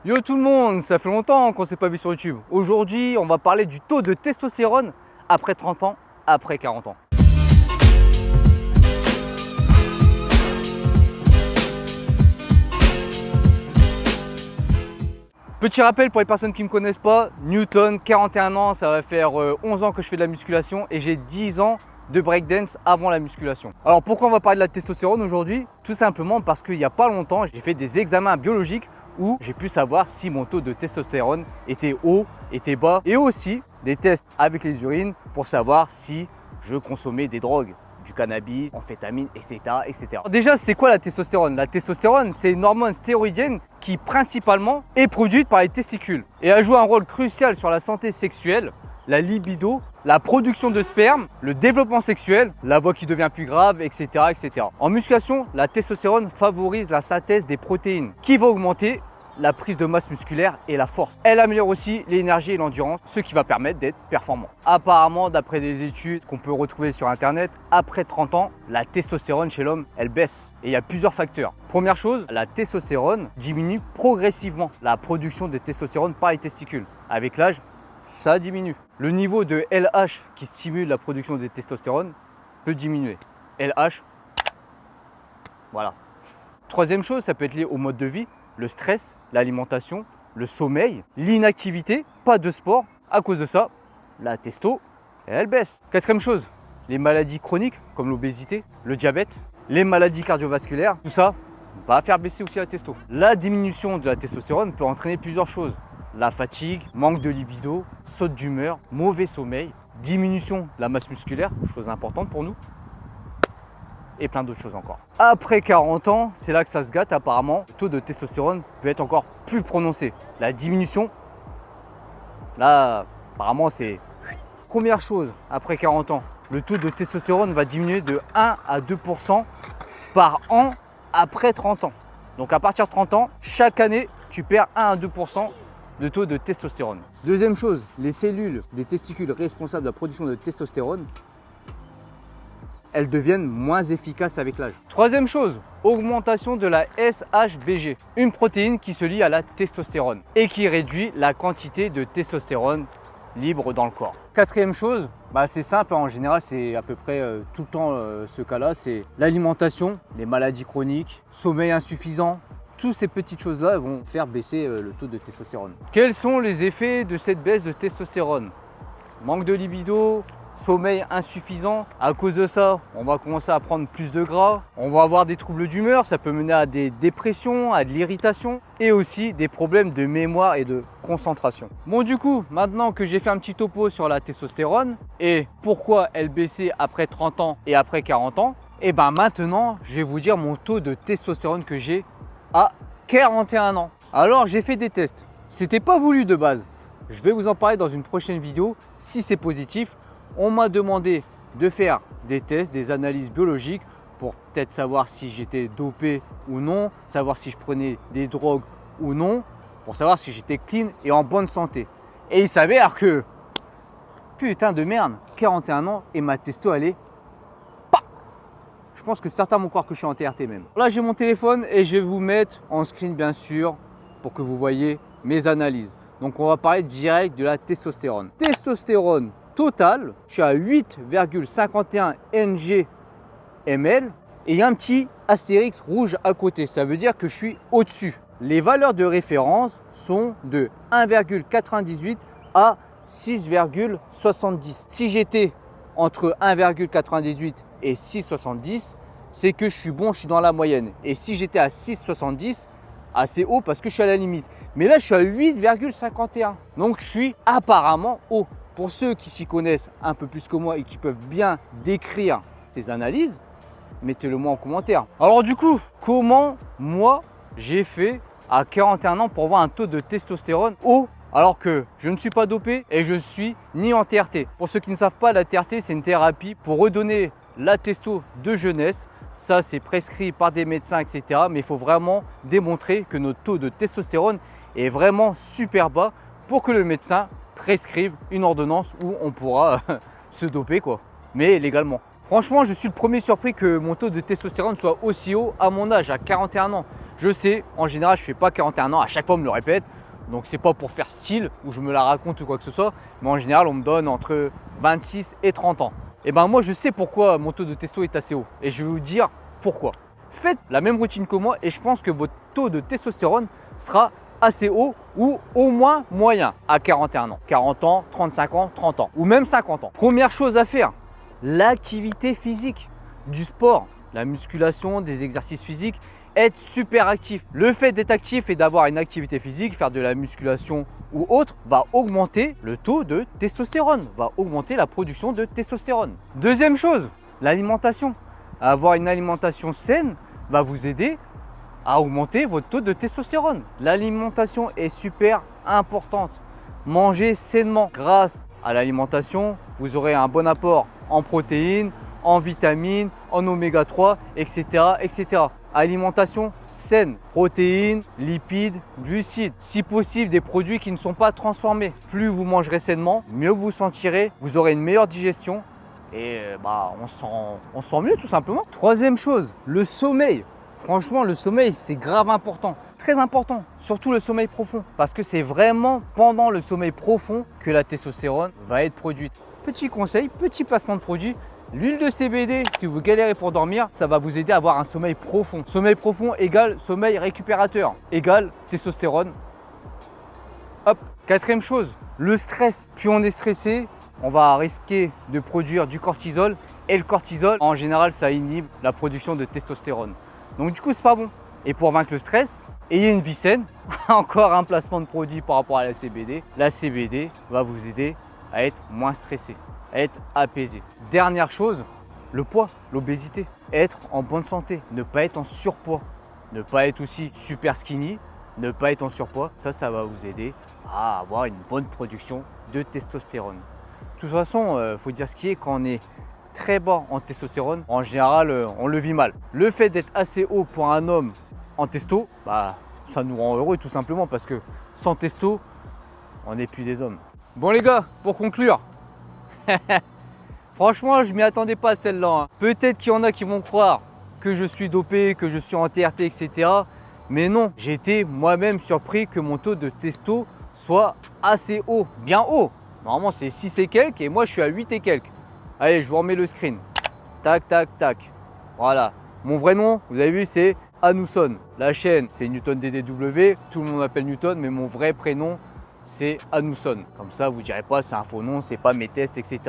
Yo tout le monde, ça fait longtemps qu'on ne s'est pas vu sur YouTube. Aujourd'hui, on va parler du taux de testostérone après 30 ans, après 40 ans. Petit rappel pour les personnes qui ne me connaissent pas, Newton, 41 ans, ça va faire 11 ans que je fais de la musculation et j'ai 10 ans de breakdance avant la musculation. Alors pourquoi on va parler de la testostérone aujourd'hui? Tout simplement parce qu'il n'y a pas longtemps, j'ai fait des examens biologiques où j'ai pu savoir si mon taux de testostérone était haut, était bas, et aussi des tests avec les urines pour savoir si je consommais des drogues, du cannabis, amphétamine, etc. etc. Déjà, c'est quoi la testostérone? La testostérone, c'est une hormone stéroïdienne qui principalement est produite par les testicules et elle joue un rôle crucial sur la santé sexuelle, la libido, la production de sperme, le développement sexuel, la voix qui devient plus grave, etc. etc. En musculation, la testostérone favorise la synthèse des protéines qui va augmenter la prise de masse musculaire et la force. Elle améliore aussi l'énergie et l'endurance, ce qui va permettre d'être performant. Apparemment, d'après des études qu'on peut retrouver sur internet, après 30 ans, la testostérone chez l'homme, elle baisse. Et il y a plusieurs facteurs. Première chose, la testostérone diminue progressivement la production de testostérone par les testicules. Avec l'âge, ça diminue. Le niveau de LH qui stimule la production de testostérone peut diminuer. LH, voilà. Troisième chose, ça peut être lié au mode de vie, le stress, l'alimentation, le sommeil, l'inactivité, pas de sport. À cause de ça, la testo, elle baisse. Quatrième chose, les maladies chroniques comme l'obésité, le diabète, les maladies cardiovasculaires, tout ça va faire baisser aussi la testo. La diminution de la testostérone peut entraîner plusieurs choses. La fatigue, manque de libido, saute d'humeur, mauvais sommeil, diminution de la masse musculaire, chose importante pour nous, et plein d'autres choses encore. Après 40 ans, c'est là que ça se gâte apparemment. Le taux de testostérone peut être encore plus prononcé. La diminution, là, apparemment, c'est... Première chose, après 40 ans, le taux de testostérone va diminuer de 1 à 2% par an après 30 ans. Donc à partir de 30 ans, chaque année, tu perds 1 à 2% de taux de testostérone. Deuxième chose, les cellules des testicules responsables de la production de testostérone, elles deviennent moins efficaces avec l'âge. Troisième chose, augmentation de la SHBG, une protéine qui se lie à la testostérone et qui réduit la quantité de testostérone libre dans le corps. Quatrième chose, c'est simple, en général c'est à peu près tout le temps ce cas-là, c'est l'alimentation, les maladies chroniques, sommeil insuffisant. Toutes ces petites choses-là vont faire baisser le taux de testostérone. Quels sont les effets de cette baisse de testostérone? Manque de libido, sommeil insuffisant. À cause de ça, on va commencer à prendre plus de gras. On va avoir des troubles d'humeur, ça peut mener à des dépressions, à de l'irritation et aussi des problèmes de mémoire et de concentration. Bon, du coup, maintenant que j'ai fait un petit topo sur la testostérone et pourquoi elle baissait après 30 ans et après 40 ans, et maintenant, je vais vous dire mon taux de testostérone que j'ai à 41 ans. Alors j'ai fait des tests, c'était pas voulu de base. Je vais vous en parler dans une prochaine vidéo si c'est positif. On m'a demandé de faire des tests, des analyses biologiques pour peut-être savoir si j'étais dopé ou non, savoir si je prenais des drogues ou non, pour savoir si j'étais clean et en bonne santé. Et il s'avère que, putain de merde, 41 ans et ma testo elle est... Je pense que certains vont croire que je suis en TRT même. Là, j'ai mon téléphone et je vais vous mettre en screen, bien sûr, pour que vous voyez mes analyses. Donc, on va parler direct de la testostérone. Testostérone totale, je suis à 8,51 ng/ml et il y a un petit astérix rouge à côté. Ça veut dire que je suis au-dessus. Les valeurs de référence sont de 1,98 à 6,70. Si j'étais entre 1,98 et 6,70, c'est que je suis bon, je suis dans la moyenne. Et si j'étais à 6,70, assez haut parce que je suis à la limite. Mais là, je suis à 8,51. Donc, je suis apparemment haut. Pour ceux qui s'y connaissent un peu plus que moi et qui peuvent bien décrire ces analyses, mettez-le moi en commentaire. Alors du coup, comment moi j'ai fait à 41 ans pour avoir un taux de testostérone haut alors que je ne suis pas dopé et je suis ni en TRT. Pour ceux qui ne savent pas, la TRT, c'est une thérapie pour redonner la testo de jeunesse. Ça, c'est prescrit par des médecins, etc. Mais il faut vraiment démontrer que notre taux de testostérone est vraiment super bas pour que le médecin prescrive une ordonnance où on pourra se doper, quoi, mais légalement. Franchement, je suis le premier surpris que mon taux de testostérone soit aussi haut à mon âge, à 41 ans. Je sais, en général, je fais pas 41 ans, à chaque fois on me le répète. Donc c'est pas pour faire style ou je me la raconte ou quoi que ce soit, mais en général on me donne entre 26 et 30 ans. Et ben moi je sais pourquoi mon taux de testo est assez haut et je vais vous dire pourquoi. Faites la même routine que moi et je pense que votre taux de testostérone sera assez haut ou au moins moyen à 41 ans, 40 ans, 35 ans, 30 ans ou même 50 ans. Première chose à faire, l'activité physique, du sport, la musculation, des exercices physiques. Être super actif. Le fait d'être actif et d'avoir une activité physique, faire de la musculation ou autre, va augmenter le taux de testostérone, va augmenter la production de testostérone. Deuxième chose, l'alimentation. Avoir une alimentation saine va vous aider à augmenter votre taux de testostérone. L'alimentation est super importante. Mangez sainement. Grâce à l'alimentation, vous aurez un bon apport en protéines, en vitamines, en oméga 3, etc., etc. Alimentation saine, protéines, lipides, glucides. Si possible, des produits qui ne sont pas transformés. Plus vous mangerez sainement, mieux vous sentirez, vous aurez une meilleure digestion et on se sent mieux tout simplement. Troisième chose, le sommeil. Franchement, le sommeil, c'est grave important, très important, surtout le sommeil profond, parce que c'est vraiment pendant le sommeil profond que la testostérone va être produite. Petit conseil, petit placement de produit. L'huile de CBD, si vous galérez pour dormir, ça va vous aider à avoir un sommeil profond. Sommeil profond égale sommeil récupérateur, égale testostérone. Hop. Quatrième chose, le stress. Plus on est stressé, on va risquer de produire du cortisol. Et le cortisol, en général, ça inhibe la production de testostérone. Donc du coup, c'est pas bon. Et pour vaincre le stress, ayez une vie saine. Encore un placement de produit par rapport à la CBD. La CBD va vous aider à être moins stressé, à être apaisé. Dernière chose, le poids, l'obésité. Être en bonne santé, ne pas être en surpoids, ne pas être aussi super skinny, ne pas être en surpoids. Ça va vous aider à avoir une bonne production de testostérone. De toute façon, faut dire ce qui est, quand on est très bas en testostérone, en général, on le vit mal. Le fait d'être assez haut pour un homme en testo, ça nous rend heureux tout simplement parce que sans testo, on n'est plus des hommes. Bon les gars, pour conclure, franchement, je m'y attendais pas à celle-là. Hein. Peut-être qu'il y en a qui vont croire que je suis dopé, que je suis en TRT, etc. Mais non, j'ai été moi-même surpris que mon taux de testo soit assez haut, bien haut. Normalement, c'est 6 et quelques et moi, je suis à 8 et quelques. Allez, je vous remets le screen. Tac, tac, tac. Voilà. Mon vrai nom, vous avez vu, c'est Anouson. La chaîne, c'est Newton DDW. Tout le monde m'appelle Newton, mais mon vrai prénom, c'est Anouson. Comme ça, vous ne direz pas, c'est un faux nom, c'est pas mes tests, etc.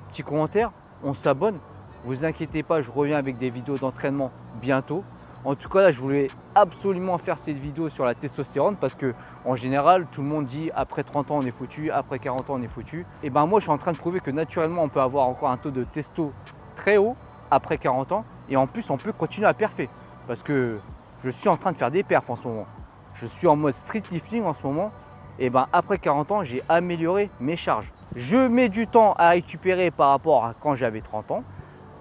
Petit commentaire, on s'abonne. Vous inquiétez pas, je reviens avec des vidéos d'entraînement bientôt. En tout cas, là, je voulais absolument faire cette vidéo sur la testostérone parce que, en général, tout le monde dit après 30 ans on est foutu, après 40 ans on est foutu. Et ben moi, je suis en train de prouver que naturellement, on peut avoir encore un taux de testo très haut après 40 ans et en plus, on peut continuer à perfer parce que je suis en train de faire des perfs en ce moment. Je suis en mode street lifting en ce moment. Et ben après 40 ans, j'ai amélioré mes charges. Je mets du temps à récupérer par rapport à quand j'avais 30 ans.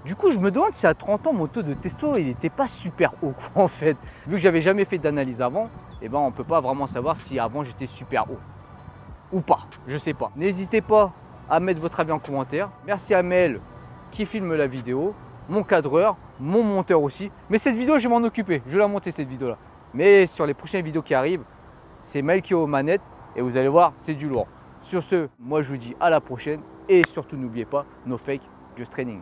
Du coup, je me demande si à 30 ans, mon taux de testo, il n'était pas super haut en fait. Vu que j'avais jamais fait d'analyse avant, et ben on ne peut pas vraiment savoir si avant j'étais super haut ou pas. Je sais pas. N'hésitez pas à mettre votre avis en commentaire. Merci à Mel qui filme la vidéo, mon cadreur, mon monteur aussi. Mais cette vidéo, je vais m'en occuper. Je vais la monter cette vidéo-là. Mais sur les prochaines vidéos qui arrivent, c'est Mel qui est aux manettes et vous allez voir, c'est du lourd. Sur ce, moi je vous dis à la prochaine et surtout n'oubliez pas, no fake, just training.